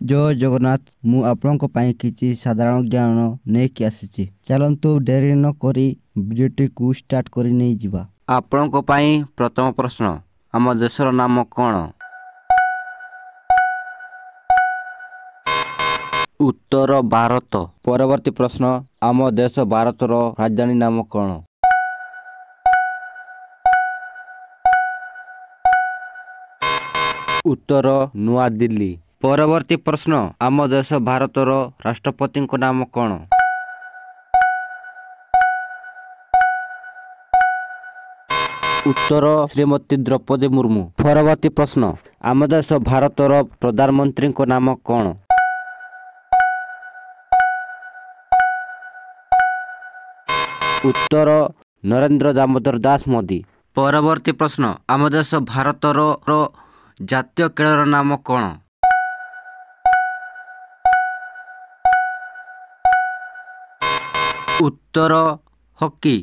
जय जगन्नाथ मु आपणक ପାଇଁ କିଛି ସାଧାରଣ ଜ୍ଞାନ ନେଇକି ଆସିଛି। ଚାଲନ୍ତୁ ଡେରି ନ କରି ଭିଡ଼ିଓଟିକୁ ଷ୍ଟାର୍ଟ କରି ନେଇଯିବା। ଆପଣଙ୍କ ପାଇଁ ପ୍ରଥମ ପ୍ରଶ୍ନ, ଆମ ଦେଶର ନାମ କ'ଣ? ଉତ୍ତର ଭାରତ। ପରବର୍ତ୍ତୀ ପ୍ରଶ୍ନ, ଆମ ଦେଶ ଭାରତର ରାଜଧାନୀ ନାମ କ'ଣ? ଉତ୍ତର ନୂଆଦିଲ୍ଲୀ। ପରବର୍ତ୍ତୀ ପ୍ରଶ୍ନ, ଆମ ଦେଶ ଭାରତର ରାଷ୍ଟ୍ରପତିଙ୍କ ନାମ କ'ଣ? ଉତ୍ତର ଶ୍ରୀମତୀ ଦ୍ରୌପଦୀ ମୁର୍ମୁ। ପରବର୍ତ୍ତୀ ପ୍ରଶ୍ନ, ଆମ ଦେଶ ଭାରତର ପ୍ରଧାନମନ୍ତ୍ରୀଙ୍କ ନାମ କ'ଣ? ଉତ୍ତର ନରେନ୍ଦ୍ର ଦାମୋଦର ଦାସ ମୋଦି। ପରବର୍ତ୍ତୀ ପ୍ରଶ୍ନ, ଆମ ଦେଶ ଭାରତର ଜାତୀୟ ଖେଳର ନାମ କ'ଣ? ଉତ୍ତର ହକି।